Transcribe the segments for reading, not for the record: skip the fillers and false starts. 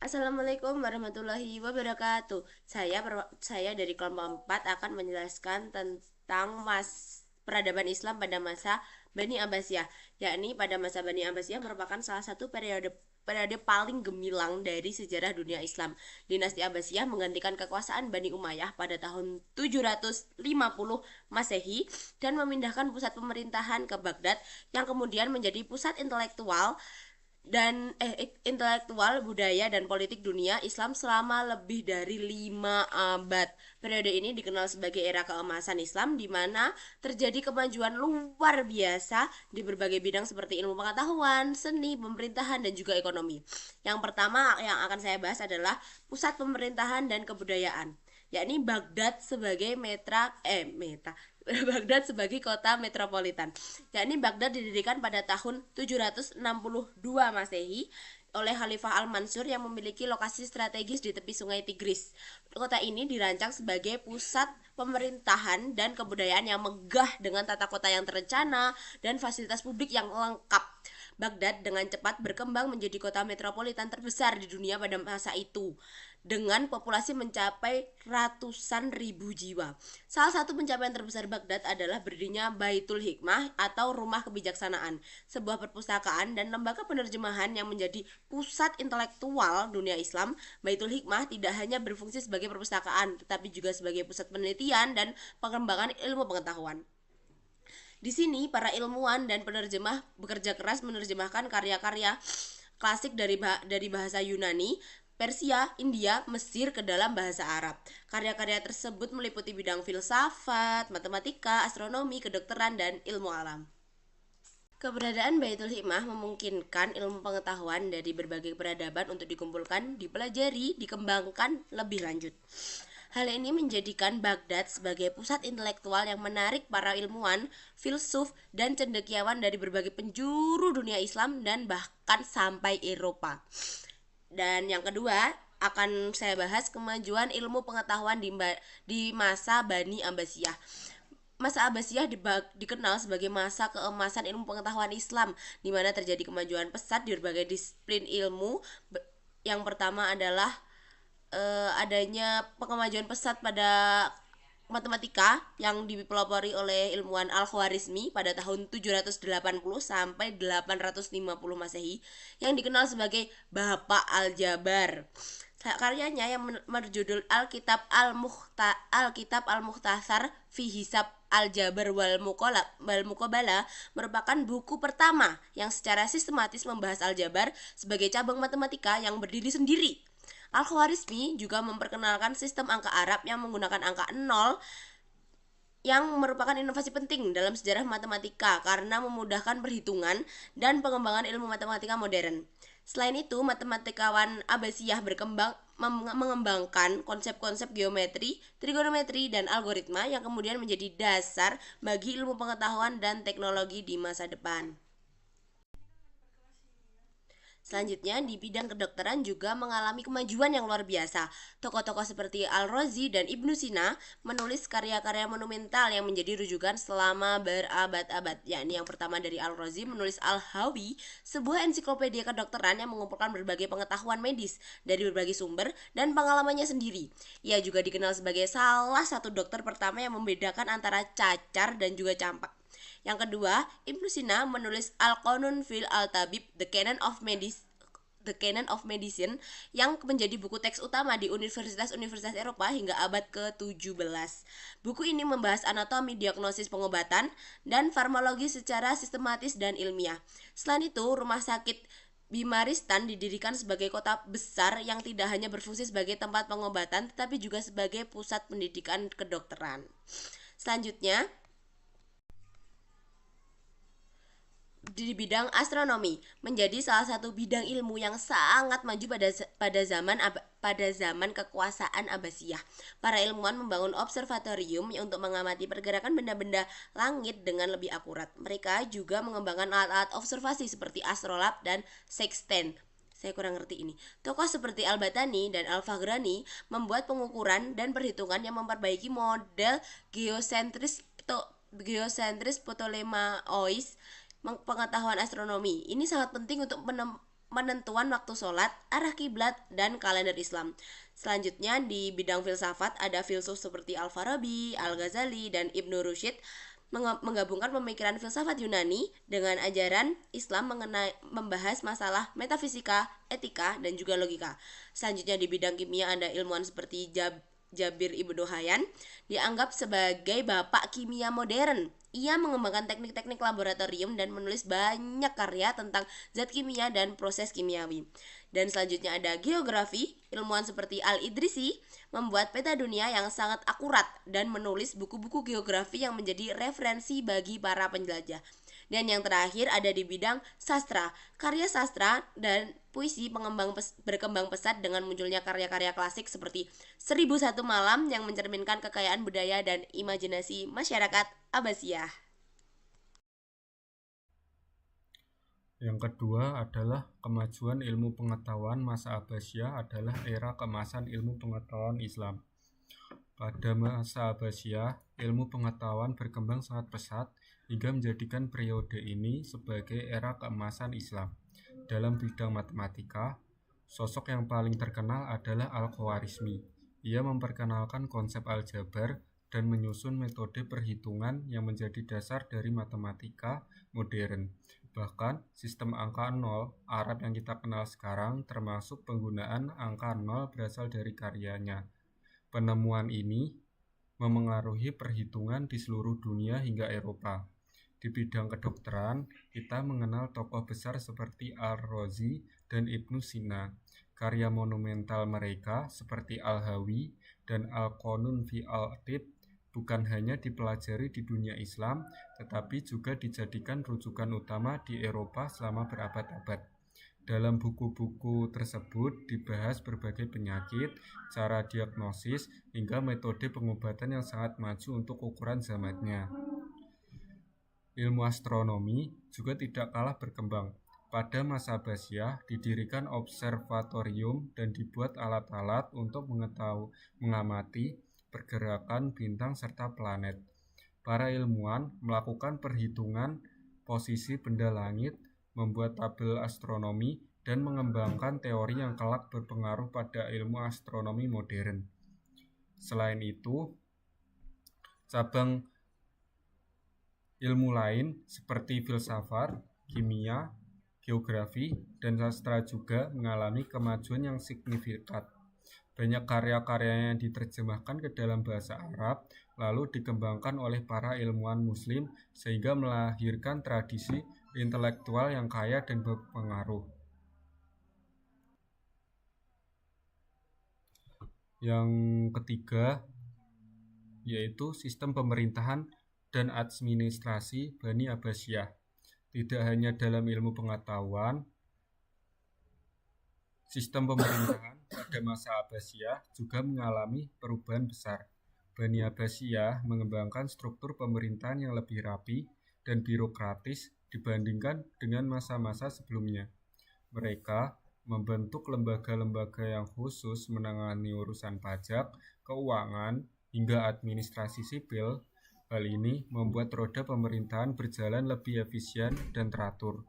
Assalamualaikum warahmatullahi wabarakatuh. Saya dari kelompok 4 akan menjelaskan tentang peradaban Islam pada masa Bani Abbasiyah, yakni pada masa Bani Abbasiyah merupakan salah satu periode paling gemilang dari sejarah dunia Islam. Dinasti Abbasiyah menggantikan kekuasaan Bani Umayyah pada tahun 750 Masehi dan memindahkan pusat pemerintahan ke Baghdad yang kemudian menjadi pusat intelektual, budaya, dan politik dunia Islam selama lebih dari 5 abad. Periode ini dikenal sebagai era keemasan Islam, di mana terjadi kemajuan luar biasa di berbagai bidang seperti ilmu pengetahuan, seni, pemerintahan, dan juga ekonomi. Yang pertama yang akan saya bahas adalah pusat pemerintahan dan kebudayaan, yakni Baghdad sebagai Baghdad sebagai kota metropolitan. Yakni Baghdad didirikan pada tahun 762 Masehi oleh Khalifah Al-Mansur yang memiliki lokasi strategis di tepi sungai Tigris. Kota ini dirancang sebagai pusat pemerintahan dan kebudayaan yang megah dengan tata kota yang terencana dan fasilitas publik yang lengkap. Baghdad dengan cepat berkembang menjadi kota metropolitan terbesar di dunia pada masa itu, dengan populasi mencapai ratusan ribu jiwa. Salah satu pencapaian terbesar Baghdad adalah berdirinya Baitul Hikmah atau Rumah Kebijaksanaan, sebuah perpustakaan dan lembaga penerjemahan yang menjadi pusat intelektual dunia Islam. Baitul Hikmah tidak hanya berfungsi sebagai perpustakaan, tetapi juga sebagai pusat penelitian dan pengembangan ilmu pengetahuan. Di sini, para ilmuwan dan penerjemah bekerja keras menerjemahkan karya-karya klasik dari bahasa Yunani, Persia, India, Mesir ke dalam bahasa Arab. Karya-karya tersebut meliputi bidang filsafat, matematika, astronomi, kedokteran, dan ilmu alam. Keberadaan Baitul Hikmah memungkinkan ilmu pengetahuan dari berbagai peradaban untuk dikumpulkan, dipelajari, dikembangkan lebih lanjut. Hal ini menjadikan Baghdad sebagai pusat intelektual yang menarik para ilmuwan, filsuf, dan cendekiawan dari berbagai penjuru dunia Islam dan bahkan sampai Eropa. Dan yang kedua, akan saya bahas kemajuan ilmu pengetahuan di masa Bani Abbasiyah. Masa Abbasiyah dikenal sebagai masa keemasan ilmu pengetahuan Islam, di mana terjadi kemajuan pesat di berbagai disiplin ilmu. Yang pertama adalah adanya kemajuan pesat pada matematika yang dipelopori oleh ilmuwan Al-Khwarizmi pada tahun 780 sampai 850 Masehi yang dikenal sebagai Bapak Al-Jabar. Karyanya yang berjudul Alkitab Al-Mukhtasar fi Hisab Al-Jabar wal Muqabala merupakan buku pertama yang secara sistematis membahas aljabar sebagai cabang matematika yang berdiri sendiri. Al-Khwarizmi juga memperkenalkan sistem angka Arab yang menggunakan angka 0, yang merupakan inovasi penting dalam sejarah matematika karena memudahkan perhitungan dan pengembangan ilmu matematika modern. Selain itu, matematikawan Abbasiyah mengembangkan konsep-konsep geometri, trigonometri, dan algoritma yang kemudian menjadi dasar bagi ilmu pengetahuan dan teknologi di masa depan. Selanjutnya, di bidang kedokteran juga mengalami kemajuan yang luar biasa. Tokoh-tokoh seperti Al-Razi dan Ibnu Sina menulis karya-karya monumental yang menjadi rujukan selama berabad-abad. Yakni yang pertama dari Al-Razi menulis Al-Hawi, sebuah ensiklopedia kedokteran yang mengumpulkan berbagai pengetahuan medis dari berbagai sumber dan pengalamannya sendiri. Ia juga dikenal sebagai salah satu dokter pertama yang membedakan antara cacar dan juga campak. Yang kedua, Ibnu Sina menulis Al-Qanun fil Al-Tabib, The Canon of Medicine yang menjadi buku teks utama di universitas-universitas Eropa hingga abad ke-17. Buku ini membahas anatomi, diagnosis, pengobatan, dan farmakologi secara sistematis dan ilmiah. Selain itu, rumah sakit Bimaristan didirikan sebagai kota besar yang tidak hanya berfungsi sebagai tempat pengobatan tetapi juga sebagai pusat pendidikan kedokteran. Selanjutnya, di bidang astronomi menjadi salah satu bidang ilmu yang sangat maju pada zaman kekuasaan Abbasiyah. Para ilmuwan membangun observatorium untuk mengamati pergerakan benda-benda langit dengan lebih akurat. Mereka juga mengembangkan alat-alat observasi seperti astrolab dan sextant. Saya kurang ngerti ini. Tokoh seperti Al-Batani dan Al-Fagrani membuat pengukuran dan perhitungan yang memperbaiki model geosentris Ptolemaios pengetahuan astronomi. Ini sangat penting untuk penentuan waktu sholat, arah kiblat, dan kalender Islam. Selanjutnya di bidang filsafat ada filsuf seperti Al-Farabi, Al-Ghazali, dan Ibnu Rushd menggabungkan pemikiran filsafat Yunani dengan ajaran Islam membahas masalah metafisika, etika, dan juga logika. Selanjutnya di bidang kimia ada ilmuwan seperti Jabir Ibnu Hayyan, dianggap sebagai bapak kimia modern. Ia mengembangkan teknik-teknik laboratorium dan menulis banyak karya tentang zat kimia dan proses kimiawi. Dan selanjutnya ada geografi, ilmuwan seperti Al-Idrisi membuat peta dunia yang sangat akurat dan menulis buku-buku geografi yang menjadi referensi bagi para penjelajah. Dan yang terakhir ada di bidang sastra. Karya sastra dan puisi berkembang pesat dengan munculnya karya-karya klasik seperti 1001 Malam yang mencerminkan kekayaan budaya dan imajinasi masyarakat Abbasiyah. Yang kedua adalah kemajuan ilmu pengetahuan masa Abbasiyah adalah era keemasan ilmu pengetahuan Islam. Pada masa Abbasiyah, ilmu pengetahuan berkembang sangat pesat hingga menjadikan periode ini sebagai era keemasan Islam. Dalam bidang matematika, sosok yang paling terkenal adalah Al-Khwarizmi. Ia memperkenalkan konsep aljabar dan menyusun metode perhitungan yang menjadi dasar dari matematika modern. Bahkan, sistem angka 0 Arab yang kita kenal sekarang termasuk penggunaan angka 0 berasal dari karyanya. Penemuan ini memengaruhi perhitungan di seluruh dunia hingga Eropa. Di bidang kedokteran, kita mengenal tokoh besar seperti Al-Razi dan Ibnu Sina. Karya monumental mereka seperti Al-Hawi dan Al-Qanun fi al-Tib bukan hanya dipelajari di dunia Islam, tetapi juga dijadikan rujukan utama di Eropa selama berabad-abad. Dalam buku-buku tersebut dibahas berbagai penyakit, cara diagnosis, hingga metode pengobatan yang sangat maju untuk ukuran zamannya. Ilmu astronomi juga tidak kalah berkembang. Pada masa Abbasiyah didirikan observatorium dan dibuat alat-alat untuk mengamati pergerakan bintang serta planet. Para ilmuwan melakukan perhitungan posisi benda langit, membuat tabel astronomi, dan mengembangkan teori yang kelak berpengaruh pada ilmu astronomi modern. Selain itu, cabang ilmu lain seperti filsafat, kimia, geografi, dan sastra juga mengalami kemajuan yang signifikan. Banyak karya-karyanya diterjemahkan ke dalam bahasa Arab, lalu dikembangkan oleh para ilmuwan Muslim sehingga melahirkan tradisi intelektual yang kaya dan berpengaruh. Yang ketiga yaitu sistem pemerintahan dan administrasi Bani Abbasiyah. Tidak hanya dalam ilmu pengetahuan, sistem pemerintahan pada masa Abbasiyah juga mengalami perubahan besar. Bani Abbasiyah mengembangkan struktur pemerintahan yang lebih rapi dan birokratis dibandingkan dengan masa-masa sebelumnya. Mereka membentuk lembaga-lembaga yang khusus menangani urusan pajak, keuangan, hingga administrasi sipil. Hal ini membuat roda pemerintahan berjalan lebih efisien dan teratur.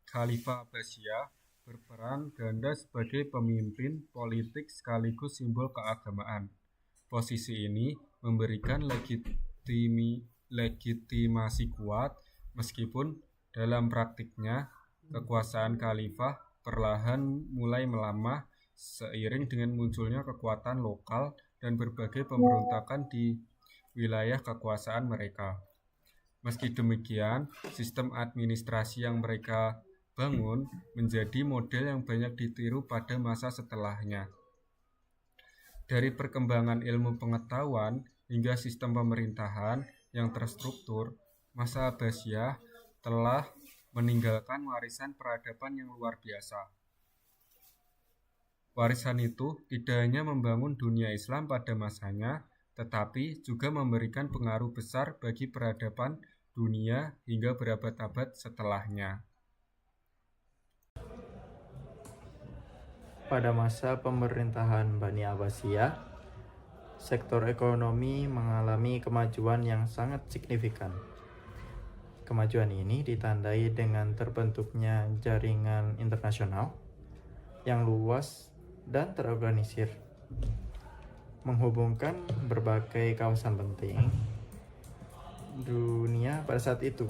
Khalifah Abbasiyah berperan ganda sebagai pemimpin politik sekaligus simbol keagamaan. Posisi ini memberikan legitimasi kuat, meskipun dalam praktiknya kekuasaan khalifah perlahan mulai melamah seiring dengan munculnya kekuatan lokal dan berbagai pemberontakan di wilayah kekuasaan mereka. Meski demikian, sistem administrasi yang mereka bangun menjadi model yang banyak ditiru pada masa setelahnya. Dari perkembangan ilmu pengetahuan hingga sistem pemerintahan yang terstruktur, masa Abbasiyah telah meninggalkan warisan peradaban yang luar biasa. Warisan itu tidak hanya membangun dunia Islam pada masanya, tetapi juga memberikan pengaruh besar bagi peradaban dunia hingga berabad-abad setelahnya. Pada masa pemerintahan Bani Abbasiyah, sektor ekonomi mengalami kemajuan yang sangat signifikan. Kemajuan ini ditandai dengan terbentuknya jaringan internasional yang luas dan terorganisir, menghubungkan berbagai kawasan penting dunia pada saat itu,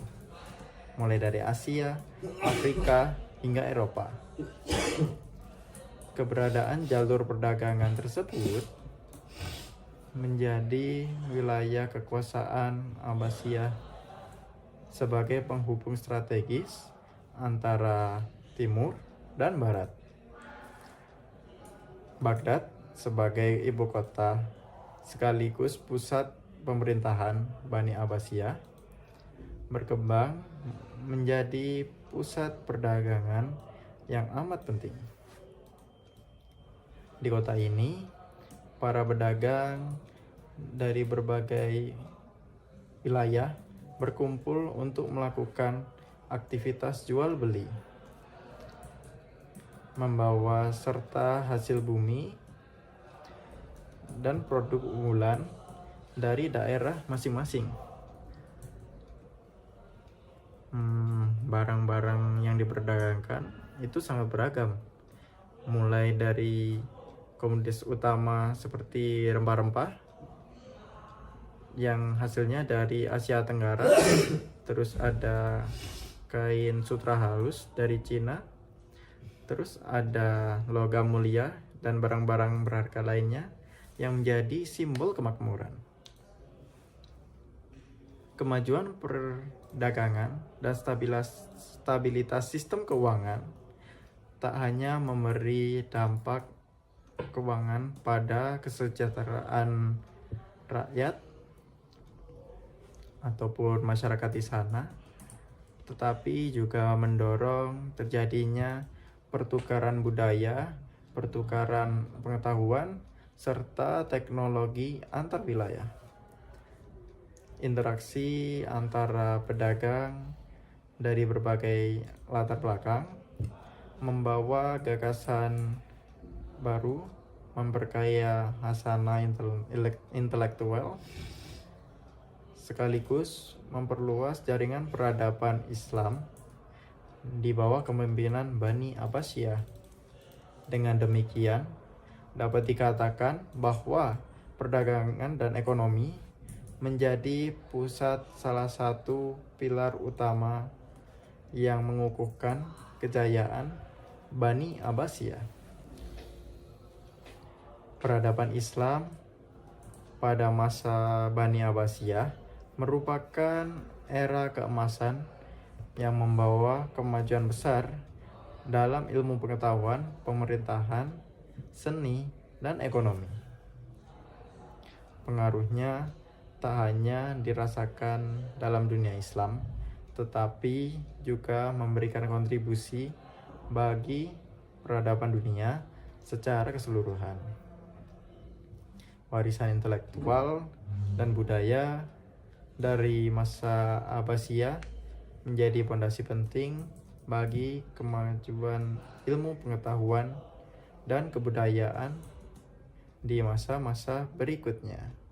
mulai dari Asia, Afrika, hingga Eropa. Keberadaan jalur perdagangan tersebut menjadi wilayah kekuasaan Abbasiyah sebagai penghubung strategis antara timur dan barat. Baghdad sebagai ibu kota sekaligus pusat pemerintahan Bani Abbasiyah berkembang menjadi pusat perdagangan yang amat penting. Di kota ini, para pedagang dari berbagai wilayah berkumpul untuk melakukan aktivitas jual beli, membawa serta hasil bumi dan produk unggulan dari daerah masing-masing. Barang-barang yang diperdagangkan itu sangat beragam, mulai dari komoditas utama seperti rempah-rempah yang hasilnya dari Asia Tenggara, terus ada kain sutra halus dari Cina, terus ada logam mulia dan barang-barang berharga lainnya yang menjadi simbol kemakmuran. Kemajuan perdagangan dan stabilitas sistem keuangan tak hanya memberi dampak keuangan pada kesejahteraan rakyat ataupun masyarakat di sana, tetapi juga mendorong terjadinya pertukaran budaya, pertukaran pengetahuan, serta teknologi antar wilayah. Interaksi antara pedagang dari berbagai latar belakang membawa gagasan baru, memperkaya hasanah intelektual, sekaligus memperluas jaringan peradaban Islam di bawah kepemimpinan Bani Abbasiyah. Dengan demikian, dapat dikatakan bahwa perdagangan dan ekonomi menjadi pusat salah satu pilar utama yang mengukuhkan kejayaan Bani Abbasiyah. Peradaban Islam pada masa Bani Abbasiyah merupakan era keemasan yang membawa kemajuan besar dalam ilmu pengetahuan, pemerintahan, seni, dan ekonomi. Pengaruhnya tak hanya dirasakan dalam dunia Islam, tetapi juga memberikan kontribusi bagi peradaban dunia secara keseluruhan. Warisan intelektual dan budaya dari masa Abbasiyah menjadi fondasi penting bagi kemajuan ilmu pengetahuan dan kebudayaan di masa-masa berikutnya.